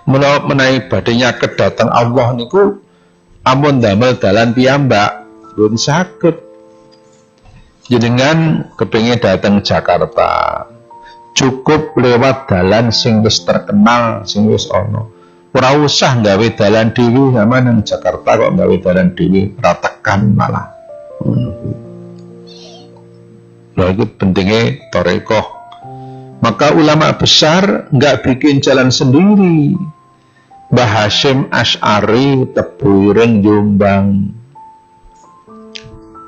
menawi badhe nyaket dhateng Allah niku ampun damel dalan piyambak pun saged. Jenengan kepengin dateng Jakarta cukup lewat dalan sing wis terkenal, sing wis ana. Ora usah gawe dalan dhewe, sama nang Jakarta kok gawe dalan dhewe ora tekan malah. Nah, itu pentingnya tarekoh. Maka ulama besar nggak bikin jalan sendiri. Mbah Hasyim Asy'ari Tebuireng Jombang.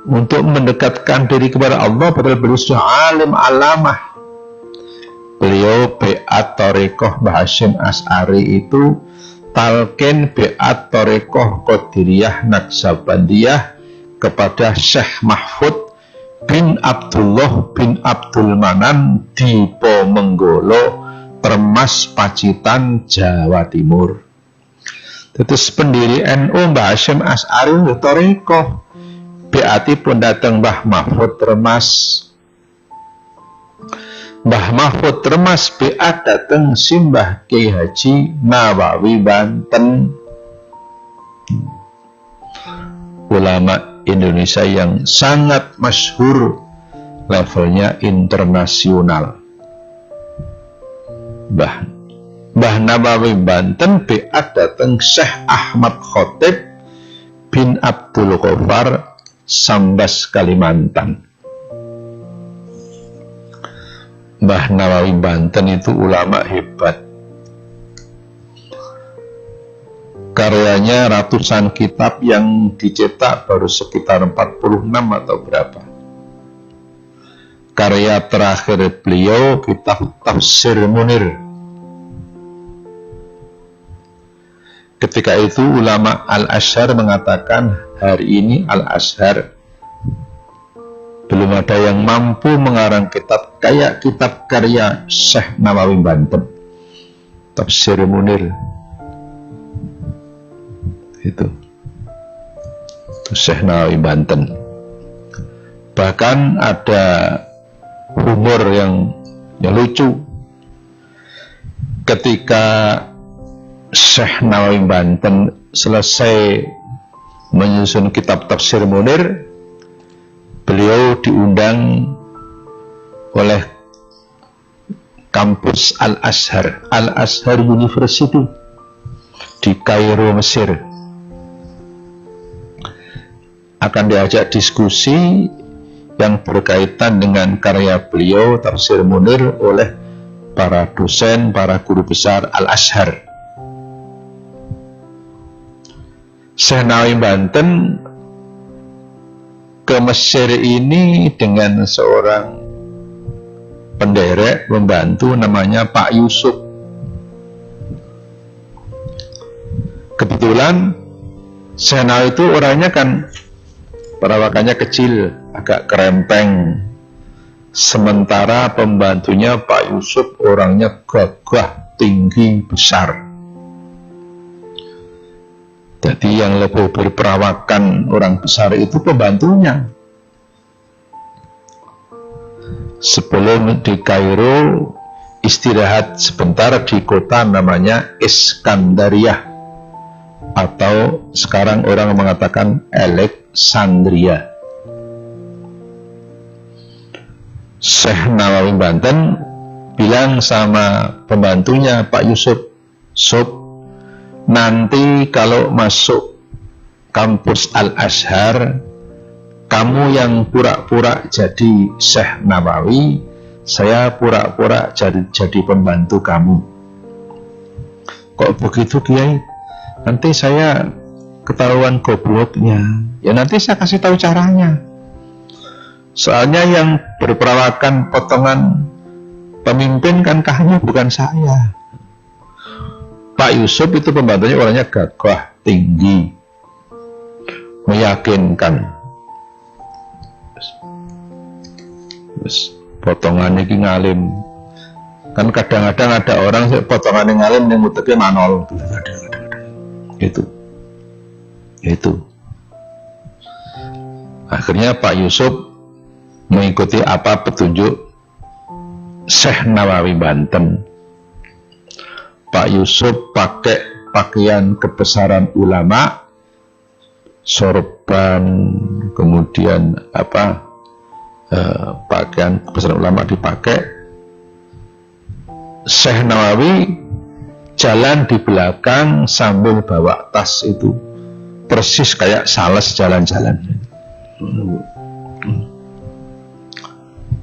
Untuk mendekatkan diri kepada Allah, padahal beliau sudah alim alamah. Beliau beat tarekoh Mbah Hasyim Asy'ari itu talqin beat tarekoh Qadiriyah Naqsabandiyah kepada Syekh Mahfud bin Abdullah bin Abdul Manan di Pomenggolo, Termas, Pacitan, Jawa Timur. Terus pendiri NU Mbah Hasyim Asy'ari tarekoh beatipun dateng Mbah Mahfud Termas. Mbah Mahfud Termas beat dateng Simbah Kyai Haji Nawawi Banten. Ulama Indonesia yang sangat masyhur, levelnya internasional. Mbah Nawawi Banten beat dateng Syekh Ahmad Khotib bin Abdul Ghaffar Sambas Kalimantan. Mbah Nawawi Banten itu ulama hebat. Karyanya ratusan kitab yang dicetak baru sekitar 46 atau berapa. Karya terakhir beliau kitab Tafsir Munir. Ketika itu ulama Al-Azhar mengatakan hari ini Al-Azhar belum ada yang mampu mengarang kitab kayak kitab karya Syekh Nawawi Banten, Tafsir Munir. Itu Syekh Nawawi Banten. Bahkan ada humor yang lucu. Ketika Syekh Nawawi Banten selesai menyusun kitab Tafsir Munir, beliau diundang oleh kampus Al-Azhar, Al-Azhar University di Kairo, Mesir. Akan diajak diskusi yang berkaitan dengan karya beliau Tafsir Munir oleh para dosen, para guru besar Al-Azhar. Syekh Nawawi Banten ke Mesir ini dengan seorang penderek membantu namanya Pak Yusuf. Kebetulan Syekh Nawawi itu orangnya kan perawakannya kecil, agak kerempeng. Sementara pembantunya Pak Yusuf orangnya gagah, tinggi, besar. Jadi yang lebih berperawakan orang besar itu pembantunya. Sebelum di Kairo, istirahat sebentar di kota namanya Iskandariah, atau sekarang orang mengatakan Alexandria. Syekh Nawawi Banten bilang sama pembantunya Pak Yusuf, "Sob, nanti kalau masuk kampus Al-Azhar, kamu yang pura-pura jadi Syekh Nawawi, saya pura-pura jadi pembantu kamu." "Kok begitu, Kiai? Nanti saya ketahuan gobloknya." "Ya nanti saya kasih tahu caranya. Soalnya yang berperawakan potongan pemimpin kan kamu, bukan saya." Pak Yusuf itu pembantunya orangnya gagah, tinggi, meyakinkan. Potongan ini ngalim. Kan kadang-kadang ada orang potongan yang ngalim yang muteknya manol. Itu. Akhirnya Pak Yusuf mengikuti apa petunjuk Syekh Nawawi Banten. Pak Yusuf pakai pakaian kebesaran ulama, sorban, kemudian pakaian kebesaran ulama dipakai. Syekh Nawawi jalan di belakang sambil bawa tas itu, persis kayak sales jalan-jalan.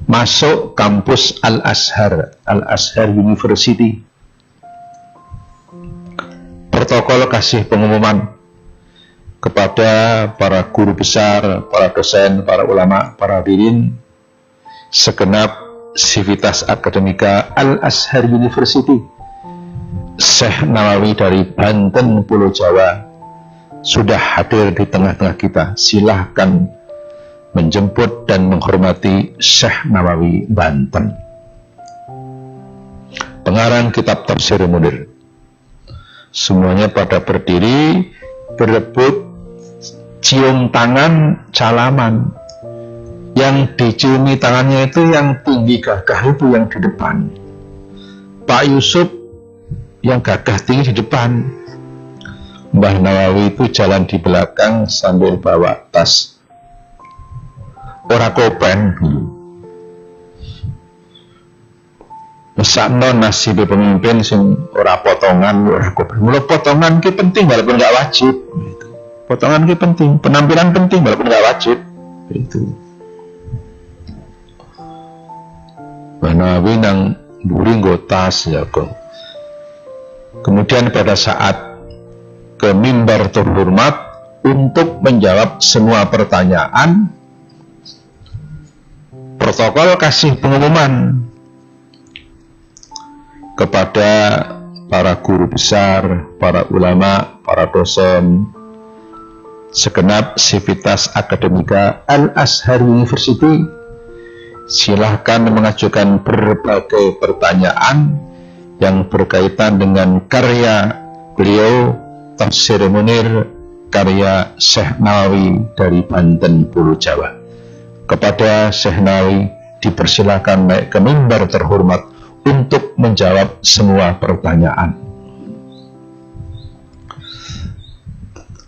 Masuk kampus Al-Azhar University. Protokol kasih pengumuman kepada para guru besar, para dosen, para ulama, para hadirin, segenap sivitas akademika Al-Azhar University. Syekh Nawawi dari Banten, Pulau Jawa sudah hadir di tengah-tengah kita. Silahkan menjemput dan menghormati Syekh Nawawi Banten, pengarang kitab Tafsir Munir. Semuanya pada berdiri, berebut cium tangan salaman. Yang diciumi tangannya itu yang tinggi gagah itu yang di depan. Pak Yusuf yang gagah tinggi di depan. Mbah Nawawi itu jalan di belakang sambil bawa tas. Ora kopen. Mesakno nasib pemimpin sing ora potongan, ora kopen. Mula potongan ki penting walaupun nggak wajib. Potongan ki penting, penampilan penting walaupun nggak wajib. Itu. Mbah Nawawi nang mburi nggo tas ya kok. Kemudian pada saat ke mimbar terhormat untuk menjawab semua pertanyaan, protokol kasih pengumuman kepada para guru besar, para ulama, para dosen, segenap sivitas akademika Al-Azhar University. Silahkan mengajukan berbagai pertanyaan yang berkaitan dengan karya beliau Tafsir Munir, karya Syekh Nawawi dari Banten, Pulau Jawa. Kepada Syekh Nawawi dipersilakan naik ke mimbar terhormat untuk menjawab semua pertanyaan.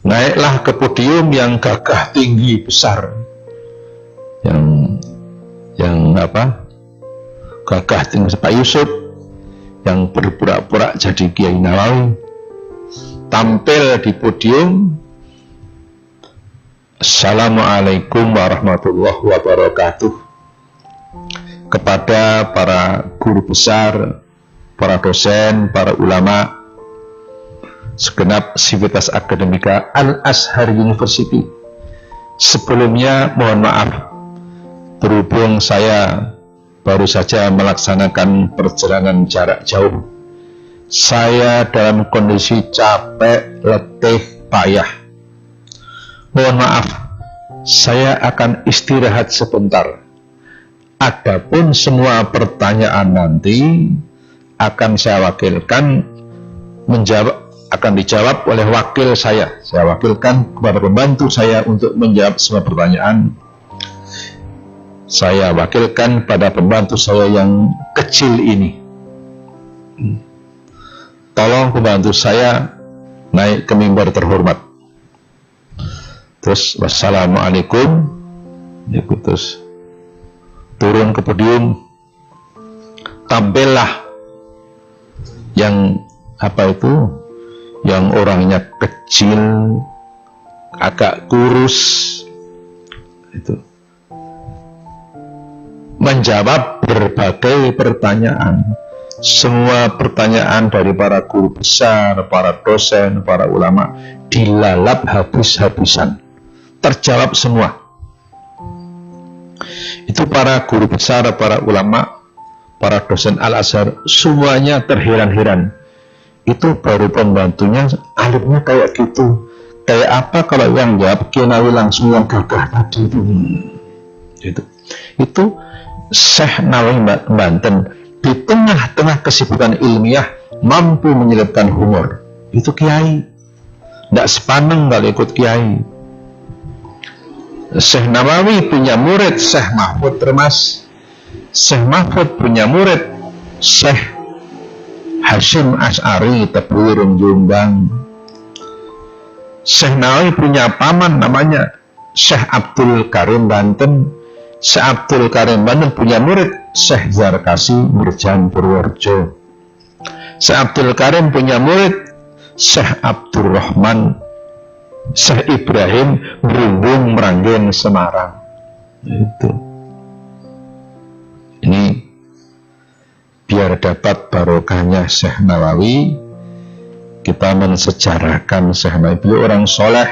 Naiklah ke podium yang gagah tinggi besar, yang gagah tinggi Pak Yusuf yang berpura-pura jadi Kiai Nawawi, tampil di podium. Assalamualaikum warahmatullahi wabarakatuh. Kepada para guru besar, para dosen, para ulama, segenap sivitas akademika Al-Azhar University. Sebelumnya mohon maaf, berhubung saya baru saja melaksanakan perjalanan jarak jauh, saya dalam kondisi capek, letih, payah. Mohon maaf, saya akan istirahat sebentar. Adapun semua pertanyaan nanti akan saya wakilkan akan dijawab oleh wakil saya. Saya wakilkan kepada pembantu saya untuk menjawab semua pertanyaan. Saya wakilkan pada pembantu saya yang kecil ini. Tolong pembantu saya naik ke mimbar terhormat. Terus wassalamualaikum, terus turun ke podium, tampillah yang yang orangnya kecil, agak kurus, itu menjawab berbagai pertanyaan. Semua pertanyaan dari para guru besar, para dosen, para ulama dilalap habis-habisan, terjawab semua. Itu para guru besar, para ulama, para dosen Al-Azhar semuanya terheran-heran. Itu baru pembantunya, alimnya kayak gitu. Kayak apa kalau yang jawab Kiai Nawawi langsung yang gagah tadi itu Syekh Nawawi Banten di tengah-tengah kesibukan ilmiah mampu menyelipkan humor. Itu kiai, tidak sepaneng kalau ikut kiai. Syekh Nawawi punya murid Syekh Mahfud Termas, Syekh Mahfud punya murid Syekh Hasyim Asy'ari Teburung Jombang. Syekh Nawawi punya paman namanya Syekh Abdul Karim Banten. Syekh Abdul Karim Banten punya murid Syekh Zarkasi Mirjan Purworejo. Syekh Abdul Karim punya murid Syekh Abdurrahman Syekh Ibrahim Berubung Meranggen Semarang. Itu. Ini biar dapat barokahnya Syekh Nawawi, kita mensejarahkan Syekh Nawawi. Beliau orang soleh.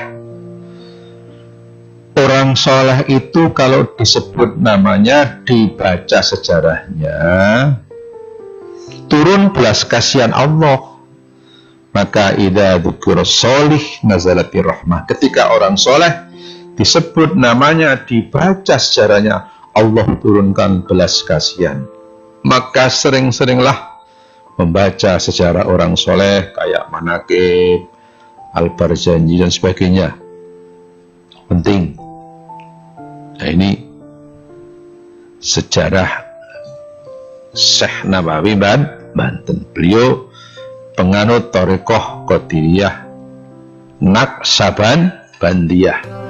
Orang soleh itu kalau disebut namanya, dibaca sejarahnya, turun belas kasihan Allah. Maka idza dzukira sholih nazalatir rahmah. Ketika orang soleh disebut namanya, dibaca sejarahnya, Allah turunkan belas kasihan. Maka sering-seringlah membaca sejarah orang soleh kayak Manaqib, Al-Barzanji dan sebagainya. Penting. Nah, ini sejarah Syekh Nawawi Banten. Beliau penganut Thariqah Qadiriyah Naqsabandiyah.